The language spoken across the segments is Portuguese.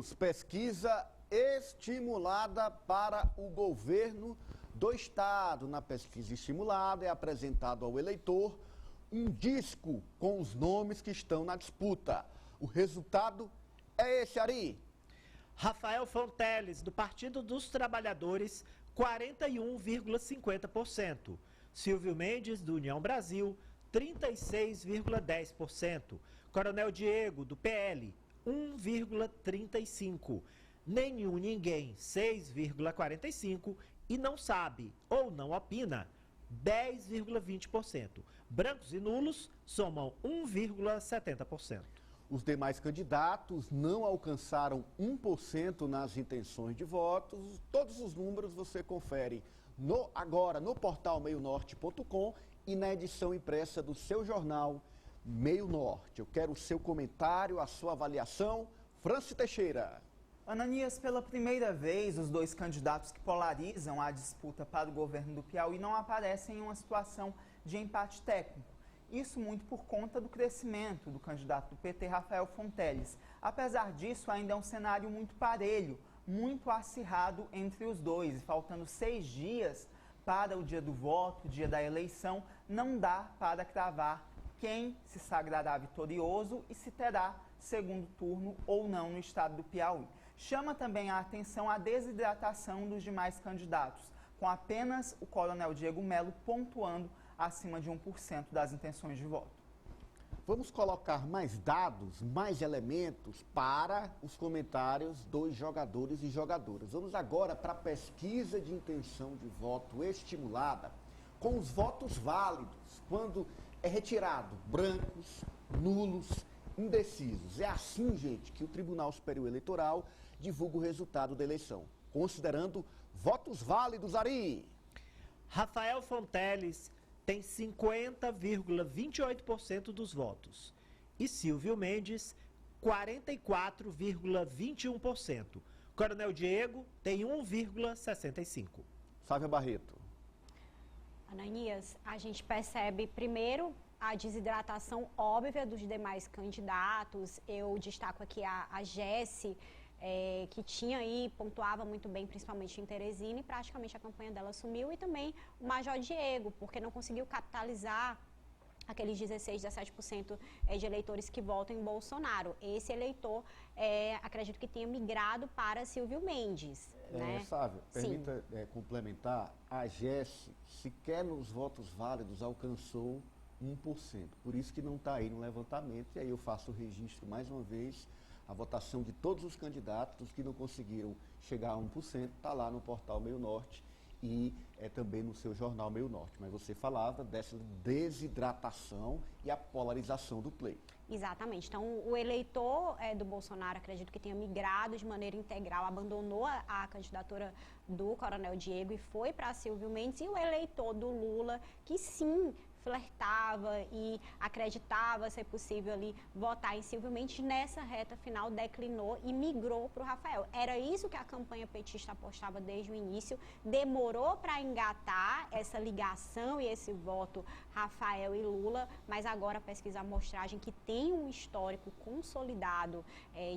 News, pesquisa estimulada para o governo do estado. Na pesquisa estimulada é apresentado ao eleitor um disco com os nomes que estão na disputa. O resultado é esse, Ari. Rafael Fonteles, do Partido dos Trabalhadores, 41,50%. Silvio Mendes, do União Brasil, 36,10%. Coronel Diego, do PL, 1,35%. Nenhum ninguém, 6,45%. E não sabe ou não opina, 10,20%. Brancos e nulos somam 1,70%. Os demais candidatos não alcançaram 1% nas intenções de votos. Todos os números você confere agora no portal meionorte.com e na edição impressa do seu jornal Meio Norte. Eu quero o seu comentário, a sua avaliação. Franci Teixeira. Ananias, pela primeira vez, os dois candidatos que polarizam a disputa para o governo do Piauí não aparecem em uma situação de empate técnico. Isso muito por conta do crescimento do candidato do PT, Rafael Fonteles. Apesar disso, ainda é um cenário muito parelho, muito acirrado entre os dois. E faltando 6 dias para o dia do voto, dia da eleição, não dá para cravar quem se sagrará vitorioso e se terá segundo turno ou não no estado do Piauí. Chama também a atenção a desidratação dos demais candidatos, com apenas o Coronel Diego Melo pontuando acima de 1% das intenções de voto. Vamos colocar mais dados, mais elementos para os comentários dos jogadores e jogadoras. Vamos agora para a pesquisa de intenção de voto estimulada com os votos válidos, quando é retirado brancos, nulos, indecisos. É assim, gente, que o Tribunal Superior Eleitoral divulga o resultado da eleição, considerando votos válidos, Ari. Rafael Fonteles tem 50,28% dos votos e Silvio Mendes, 44,21%. Coronel Diego tem 1,65%. Sávia Barreto. Ananias, a gente percebe primeiro a desidratação óbvia dos demais candidatos. Eu destaco aqui a Jesse, que tinha aí, pontuava muito bem, principalmente em Teresina, e praticamente a campanha dela sumiu, e também o Major Diego, porque não conseguiu capitalizar aqueles 16, 17% de eleitores que votam em Bolsonaro. Esse eleitor, acredito que tenha migrado para Silvio Mendes. Né? Sávio, permita complementar, a Jesse, sequer nos votos válidos, alcançou 1%. Por isso que não está aí no levantamento, e aí eu faço o registro mais uma vez. A votação de todos os candidatos que não conseguiram chegar a 1% está lá no portal Meio Norte e também no seu jornal Meio Norte. Mas você falava dessa desidratação e a polarização do pleito. Exatamente. Então, o eleitor do Bolsonaro, acredito que tenha migrado de maneira integral, abandonou a candidatura do Coronel Diego e foi para Silvio Mendes, e o eleitor do Lula, que sim flertava e acreditava ser possível ali votar em Silvio Mendes, nessa reta final declinou e migrou para o Rafael. Era isso que a campanha petista apostava desde o início, demorou para engatar essa ligação e esse voto Rafael e Lula, mas agora a pesquisa amostragem, que tem um histórico consolidado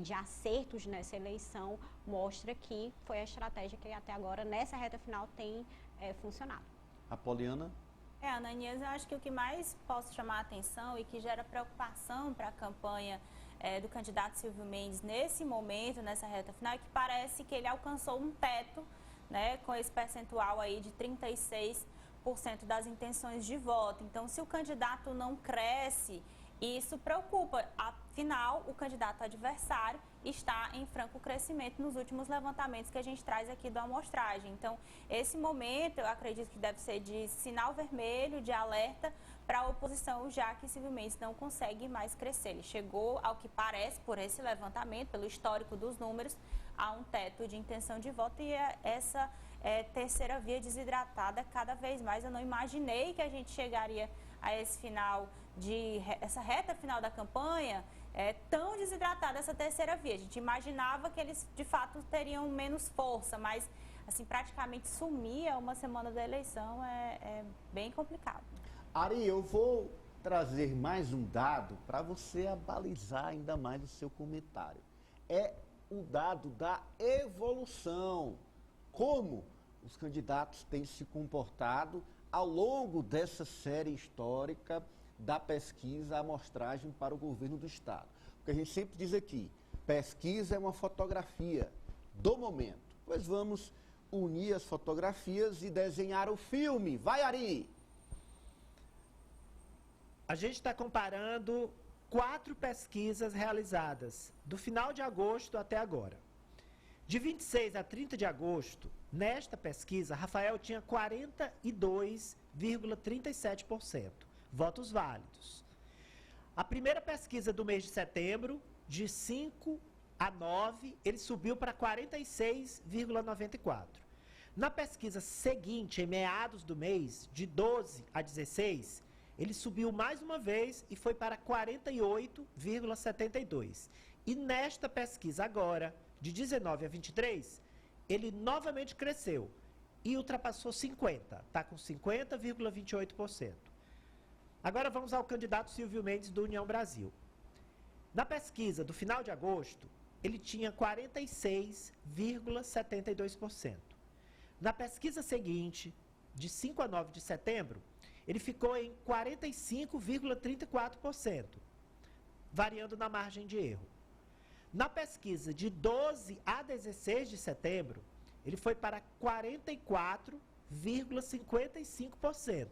de acertos nessa eleição, mostra que foi a estratégia que até agora, nessa reta final, tem funcionado. Apoliana? Ananias, eu acho que o que mais posso chamar a atenção e que gera preocupação para a campanha do candidato Silvio Mendes nesse momento, nessa reta final, é que parece que ele alcançou um teto, né, com esse percentual aí de 36% das intenções de voto. Então, se o candidato não cresce, isso preocupa. Afinal, o candidato adversário está em franco crescimento nos últimos levantamentos que a gente traz aqui da amostragem. Então, esse momento, eu acredito que deve ser de sinal vermelho, de alerta para a oposição, já que Silvio Mendes não consegue mais crescer. Ele chegou, ao que parece, por esse levantamento, pelo histórico dos números, a um teto de intenção de voto, e essa terceira via desidratada cada vez mais. Eu não imaginei que a gente chegaria a esse final essa reta final da campanha tão desidratada, essa terceira via. A gente imaginava que eles de fato teriam menos força, mas assim, praticamente sumir a uma semana da eleição é bem complicado. Ari, eu vou trazer mais um dado para você abalizar ainda mais o seu comentário. É o dado da evolução. Como os candidatos têm se comportado ao longo dessa série histórica da pesquisa amostragem para o governo do Estado. Porque a gente sempre diz aqui, pesquisa é uma fotografia do momento. Pois vamos unir as fotografias e desenhar o filme. Vai, Ari! A gente está comparando 4 pesquisas realizadas do final de agosto até agora. De 26 a 30 de agosto, nesta pesquisa, Rafael tinha 42,37% votos válidos. A primeira pesquisa do mês de setembro, de 5 a 9, ele subiu para 46,94%. Na pesquisa seguinte, em meados do mês, de 12 a 16, ele subiu mais uma vez e foi para 48,72%. E nesta pesquisa agora, de 19 a 23, ele novamente cresceu e ultrapassou 50%, está com 50,28%. Agora vamos ao candidato Silvio Mendes do União Brasil. Na pesquisa do final de agosto, ele tinha 46,72%. Na pesquisa seguinte, de 5 a 9 de setembro, ele ficou em 45,34%, variando na margem de erro. Na pesquisa de 12 a 16 de setembro, ele foi para 44,55%.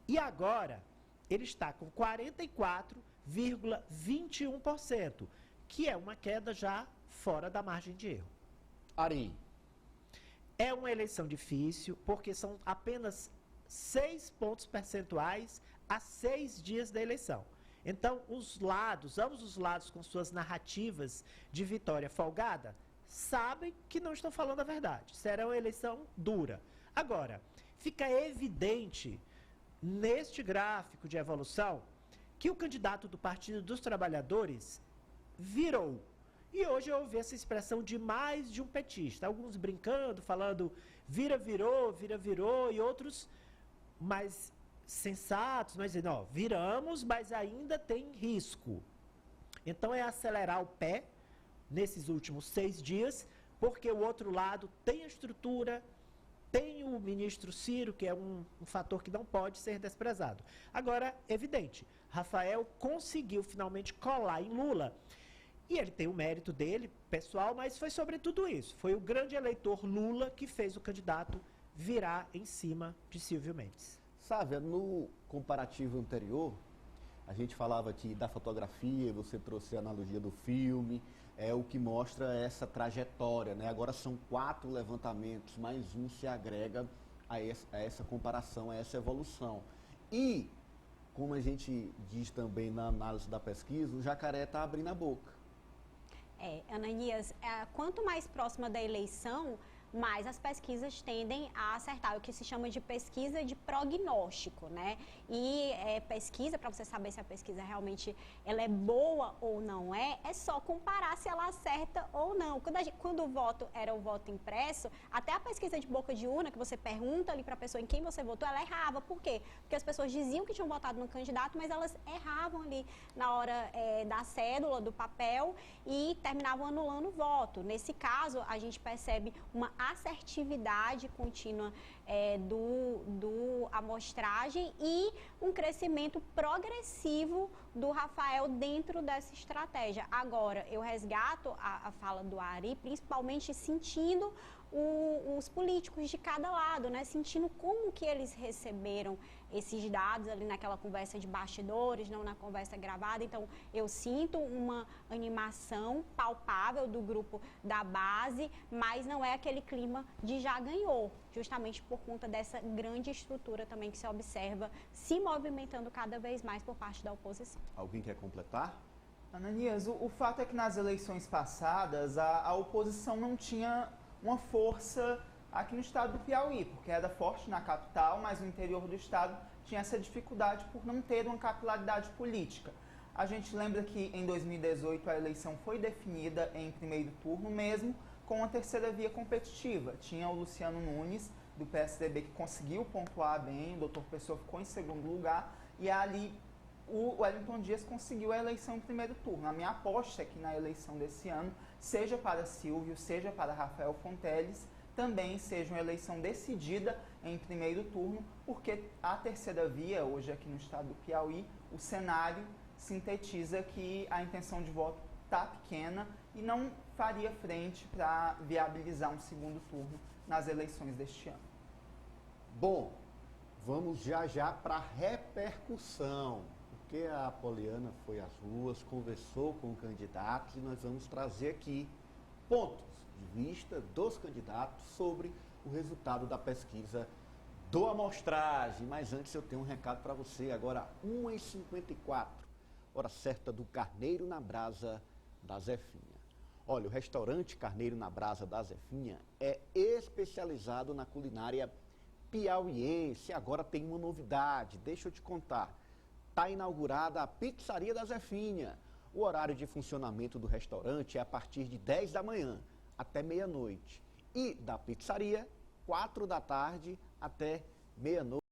E agora, ele está com 44,21%, que é uma queda já fora da margem de erro. Ari. É uma eleição difícil, porque são apenas 6 pontos percentuais a 6 dias da eleição. Então, ambos os lados com suas narrativas de vitória folgada, sabem que não estão falando a verdade. Será uma eleição dura. Agora, fica evidente, neste gráfico de evolução, que o candidato do Partido dos Trabalhadores virou. E hoje eu ouvi essa expressão de mais de um petista. Alguns brincando, falando virou, e outros mais sensatos, mas dizendo, ó, viramos, mas ainda tem risco. Então é acelerar o pé nesses últimos 6 dias, porque o outro lado tem a estrutura, tem o ministro Ciro, que é um fator que não pode ser desprezado. Agora, evidente, Rafael conseguiu finalmente colar em Lula. E ele tem o mérito dele, pessoal, mas foi sobre tudo isso. Foi o grande eleitor Lula que fez o candidato virar em cima de Silvio Mendes. Sávia, no comparativo anterior, a gente falava aqui da fotografia, você trouxe a analogia do filme, é o que mostra essa trajetória, né? Agora são 4 levantamentos, mais um se agrega a essa comparação, a essa evolução. E, como a gente diz também na análise da pesquisa, o jacaré está abrindo a boca. Ananias, quanto mais próxima da eleição, mais as pesquisas tendem a acertar, o que se chama de pesquisa de prognóstico, né? E pesquisa, para você saber se a pesquisa realmente ela é boa ou não é só comparar se ela acerta ou não. Quando o voto era o voto impresso, até a pesquisa de boca de urna, que você pergunta ali para a pessoa em quem você votou, ela errava. Por quê? Porque as pessoas diziam que tinham votado no candidato, mas elas erravam ali na hora da cédula, do papel, e terminavam anulando o voto. Nesse caso, a gente percebe uma assertividade contínua do amostragem e um crescimento progressivo do Rafael dentro dessa estratégia. Agora, eu resgato a fala do Ari, principalmente sentindo os políticos de cada lado, né? Sentindo como que eles receberam esses dados ali naquela conversa de bastidores, não na conversa gravada. Então, eu sinto uma animação palpável do grupo da base, mas não é aquele clima de já ganhou, justamente por conta dessa grande estrutura também que se observa se movimentando cada vez mais por parte da oposição. Alguém quer completar? Ananias, o fato é que nas eleições passadas a oposição não tinha uma força aqui no estado do Piauí, porque era forte na capital, mas no interior do estado tinha essa dificuldade por não ter uma capilaridade política. A gente lembra que em 2018 a eleição foi definida em primeiro turno mesmo com a terceira via competitiva. Tinha o Luciano Nunes, do PSDB, que conseguiu pontuar bem, o doutor Pessoa ficou em segundo lugar, e ali o Wellington Dias conseguiu a eleição em primeiro turno. A minha aposta é que na eleição desse ano, seja para Silvio, seja para Rafael Fonteles, também seja uma eleição decidida em primeiro turno, porque a terceira via, hoje aqui no estado do Piauí, o cenário sintetiza que a intenção de voto está pequena e não faria frente para viabilizar um segundo turno nas eleições deste ano. Bom, vamos já para a repercussão, porque a Poliana foi às ruas, conversou com candidatos e nós vamos trazer aqui pontos de vista dos candidatos sobre o resultado da pesquisa do Amostragem. Mas antes eu tenho um recado para você, agora 1h54, hora certa do Carneiro na Brasa da Zefinha. Olha, o restaurante Carneiro na Brasa da Zefinha é especializado na culinária piauiense. Agora tem uma novidade, deixa eu te contar. Está inaugurada a Pizzaria da Zefinha. O horário de funcionamento do restaurante é a partir de 10 da manhã até meia-noite. E da pizzaria, 4 da tarde até meia-noite.